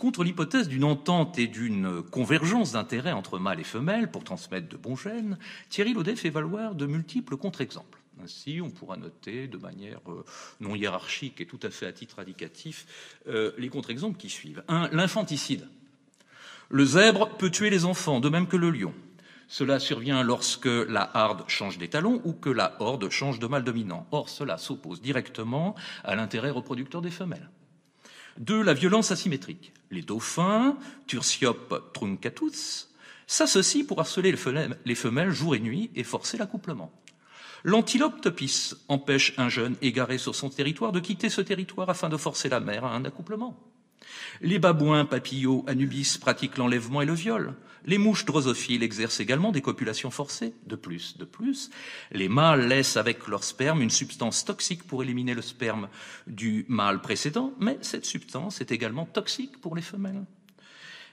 Contre l'hypothèse d'une entente et d'une convergence d'intérêts entre mâles et femelles pour transmettre de bons gènes, Thierry Laudet fait valoir de multiples contre-exemples. Ainsi, on pourra noter de manière non hiérarchique et tout à fait à titre indicatif les contre-exemples qui suivent. 1. L'infanticide. Le zèbre peut tuer les enfants, de même que le lion. Cela survient lorsque la harde change d'étalon ou que la horde change de mâle dominant. Or, cela s'oppose directement à l'intérêt reproducteur des femelles. 2. La violence asymétrique. Les dauphins, Tursiope truncatus, s'associent pour harceler les femelles jour et nuit et forcer l'accouplement. L'antilope topis empêche un jeune égaré sur son territoire de quitter ce territoire afin de forcer la mère à un accouplement. Les babouins papillots Anubis pratiquent l'enlèvement et le viol. Les mouches drosophiles exercent également des copulations forcées. De plus, les mâles laissent avec leur sperme une substance toxique pour éliminer le sperme du mâle précédent, mais cette substance est également toxique pour les femelles.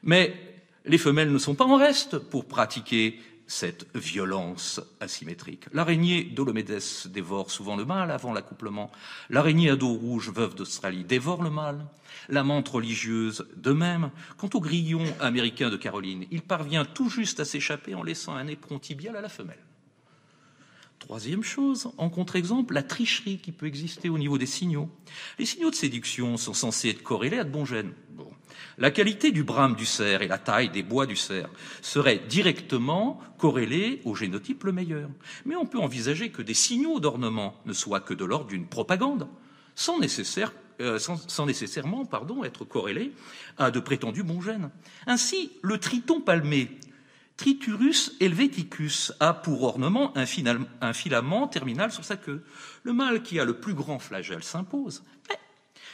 Mais les femelles ne sont pas en reste pour pratiquer cette violence asymétrique. L'araignée Dolomedes dévore souvent le mâle avant l'accouplement. L'araignée à dos rouge, veuve d'Australie, dévore le mâle. La menthe religieuse, de même. Quant au grillon américain de Caroline, il parvient tout juste à s'échapper en laissant un éperon tibial à la femelle. Troisième chose, en contre-exemple, la tricherie qui peut exister au niveau des signaux. Les signaux de séduction sont censés être corrélés à de bons gènes. Bon. La qualité du brame du cerf et la taille des bois du cerf seraient directement corrélés au génotype le meilleur. Mais on peut envisager que des signaux d'ornement ne soient que de l'ordre d'une propagande, sans nécessairement être corrélés à de prétendus bons gènes. Ainsi, le triton palmé, Triturus helveticus, a pour ornement un filament terminal sur sa queue. Le mâle qui a le plus grand flagelle s'impose. Mais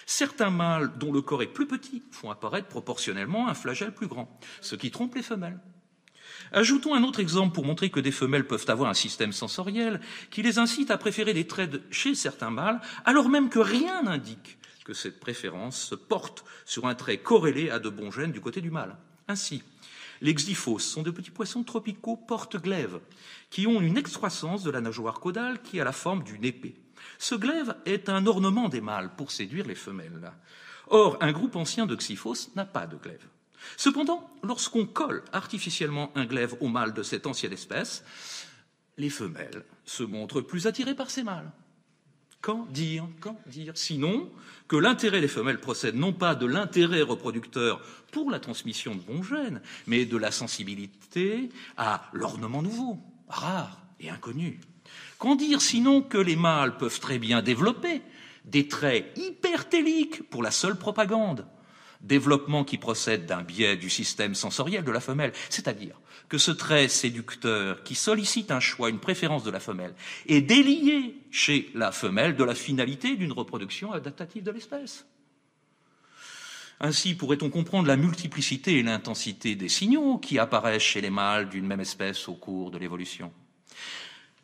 certains mâles dont le corps est plus petit font apparaître proportionnellement un flagelle plus grand, ce qui trompe les femelles. Ajoutons un autre exemple pour montrer que des femelles peuvent avoir un système sensoriel qui les incite à préférer des traits chez certains mâles, alors même que rien n'indique que cette préférence se porte sur un trait corrélé à de bons gènes du côté du mâle. Ainsi, les xyphos sont de petits poissons tropicaux porte-glaives qui ont une excroissance de la nageoire caudale qui a la forme d'une épée. Ce glaive est un ornement des mâles pour séduire les femelles. Or, un groupe ancien de xyphos n'a pas de glaive. Cependant, lorsqu'on colle artificiellement un glaive au mâle de cette ancienne espèce, les femelles se montrent plus attirées par ces mâles. Quand dire sinon que l'intérêt des femelles procède non pas de l'intérêt reproducteur pour la transmission de bons gènes, mais de la sensibilité à l'ornement nouveau, rare et inconnu. Qu'en dire sinon que les mâles peuvent très bien développer des traits hypertéliques pour la seule propagande, développement qui procède d'un biais du système sensoriel de la femelle, c'est-à-dire que ce trait séducteur qui sollicite un choix, une préférence de la femelle, est délié chez la femelle de la finalité d'une reproduction adaptative de l'espèce. Ainsi pourrait-on comprendre la multiplicité et l'intensité des signaux qui apparaissent chez les mâles d'une même espèce au cours de l'évolution.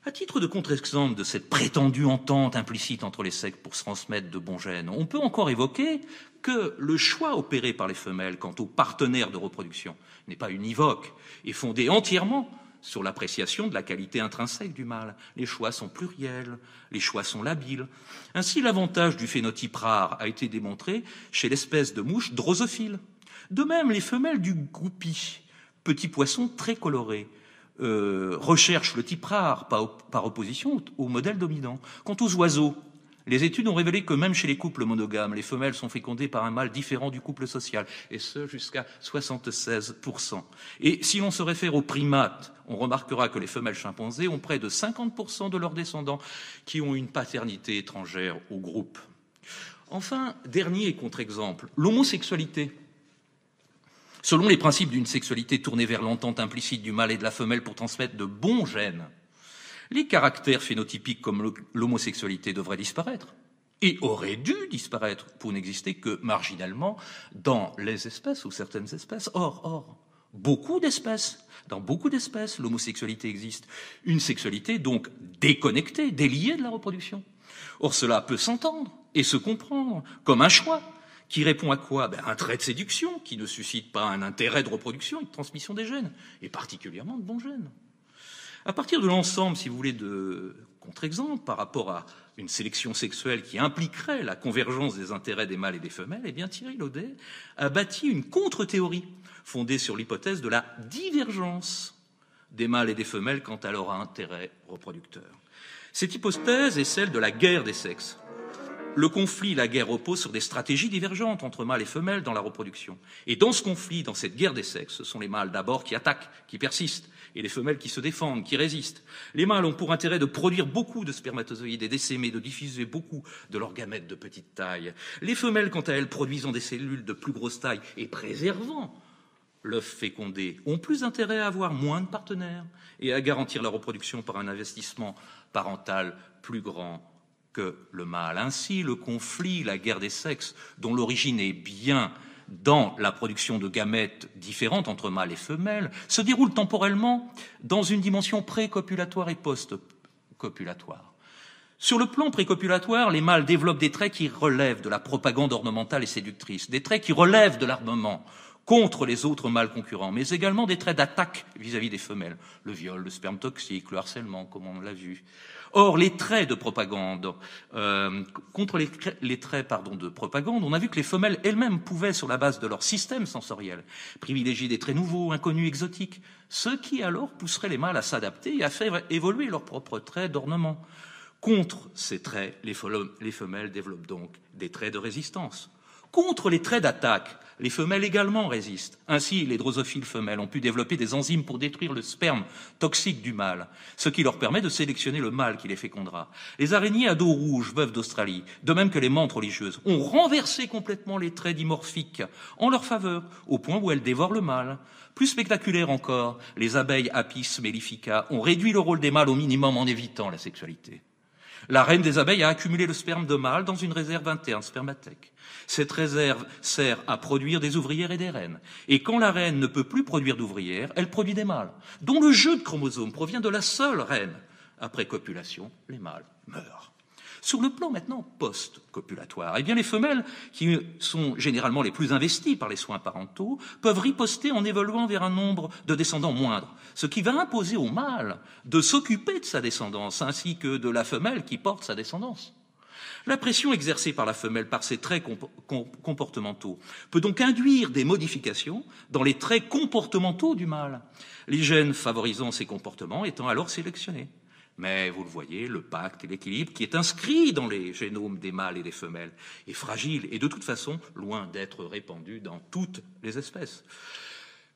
À titre de contre-exemple de cette prétendue entente implicite entre les sexes pour se transmettre de bons gènes, on peut encore évoquer que le choix opéré par les femelles quant aux partenaires de reproduction n'est pas univoque et fondé entièrement sur l'appréciation de la qualité intrinsèque du mâle. Les choix sont pluriels, les choix sont labiles. Ainsi, l'avantage du phénotype rare a été démontré chez l'espèce de mouche drosophile. De même, les femelles du goupil, petit poisson très coloré, recherchent le type rare par opposition au modèle dominant. Quant aux oiseaux, les études ont révélé que même chez les couples monogames, les femelles sont fécondées par un mâle différent du couple social, et ce jusqu'à 76%. Et si l'on se réfère aux primates, on remarquera que les femelles chimpanzés ont près de 50% de leurs descendants qui ont une paternité étrangère au groupe. Enfin, dernier contre-exemple, l'homosexualité. Selon les principes d'une sexualité tournée vers l'entente implicite du mâle et de la femelle pour transmettre de bons gènes, les caractères phénotypiques comme l'homosexualité devraient disparaître et auraient dû disparaître pour n'exister que marginalement dans les espèces ou certaines espèces. Or, dans beaucoup d'espèces, l'homosexualité existe. Une sexualité donc déconnectée, déliée de la reproduction. Or, cela peut s'entendre et se comprendre comme un choix qui répond à quoi ? Un trait de séduction qui ne suscite pas un intérêt de reproduction et de transmission des gènes, et particulièrement de bons gènes. À partir de l'ensemble, si vous voulez, de contre-exemple, par rapport à une sélection sexuelle qui impliquerait la convergence des intérêts des mâles et des femelles, eh bien Thierry Laudet a bâti une contre-théorie fondée sur l'hypothèse de la divergence des mâles et des femelles quant à leur intérêt reproducteur. Cette hypothèse est celle de la guerre des sexes. Le conflit, la guerre repose sur des stratégies divergentes entre mâles et femelles dans la reproduction. Et dans ce conflit, dans cette guerre des sexes, ce sont les mâles d'abord qui attaquent, qui persistent, et les femelles qui se défendent, qui résistent. Les mâles ont pour intérêt de produire beaucoup de spermatozoïdes et d'essaimer, de diffuser beaucoup de leurs gamètes de petite taille. Les femelles, quant à elles, produisant des cellules de plus grosse taille et préservant l'œuf fécondé, ont plus intérêt à avoir moins de partenaires et à garantir la reproduction par un investissement parental plus grand que le mâle. Ainsi, le conflit, la guerre des sexes, dont l'origine est bien dans la production de gamètes différentes entre mâles et femelles, se déroule temporellement dans une dimension précopulatoire et post-copulatoire. Sur le plan précopulatoire, les mâles développent des traits qui relèvent de la propagande ornementale et séductrice, des traits qui relèvent de l'armement contre les autres mâles concurrents, mais également des traits d'attaque vis-à-vis des femelles, le viol, le sperme toxique, le harcèlement, comme on l'a vu. Or, les traits de propagande, contre les traits de propagande, on a vu que les femelles elles-mêmes pouvaient, sur la base de leur système sensoriel, privilégier des traits nouveaux, inconnus, exotiques, ce qui alors pousserait les mâles à s'adapter et à faire évoluer leurs propres traits d'ornement. Contre ces traits, les femelles développent donc des traits de résistance. Contre les traits d'attaque, les femelles également résistent. Ainsi, les drosophiles femelles ont pu développer des enzymes pour détruire le sperme toxique du mâle, ce qui leur permet de sélectionner le mâle qui les fécondera. Les araignées à dos rouge, veuves d'Australie, de même que les menthes religieuses, ont renversé complètement les traits dimorphiques en leur faveur, au point où elles dévorent le mâle. Plus spectaculaire encore, les abeilles Apis mellifica ont réduit le rôle des mâles au minimum en évitant la sexualité. La reine des abeilles a accumulé le sperme de mâle dans une réserve interne, spermathèque. Cette réserve sert à produire des ouvrières et des reines. Et quand la reine ne peut plus produire d'ouvrières, elle produit des mâles, dont le jeu de chromosomes provient de la seule reine. Après copulation, les mâles meurent. Sur le plan maintenant post-copulatoire, eh bien les femelles, qui sont généralement les plus investies par les soins parentaux, peuvent riposter en évoluant vers un nombre de descendants moindre, ce qui va imposer au mâle de s'occuper de sa descendance, ainsi que de la femelle qui porte sa descendance. La pression exercée par la femelle par ses traits comportementaux peut donc induire des modifications dans les traits comportementaux du mâle, les gènes favorisant ces comportements étant alors sélectionnés. Mais vous le voyez, le pacte et l'équilibre qui est inscrit dans les génomes des mâles et des femelles est fragile et de toute façon loin d'être répandu dans toutes les espèces.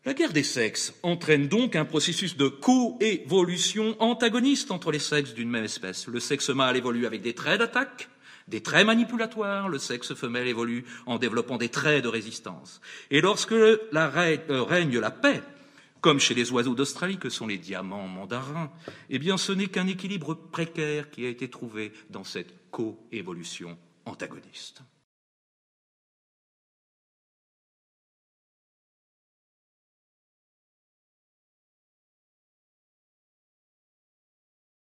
La guerre des sexes entraîne donc un processus de coévolution antagoniste entre les sexes d'une même espèce. Le sexe mâle évolue avec des traits d'attaque, des traits manipulatoires, le sexe femelle évolue en développant des traits de résistance. Et lorsque règne la paix, comme chez les oiseaux d'Australie que sont les diamants mandarins, eh bien ce n'est qu'un équilibre précaire qui a été trouvé dans cette coévolution antagoniste.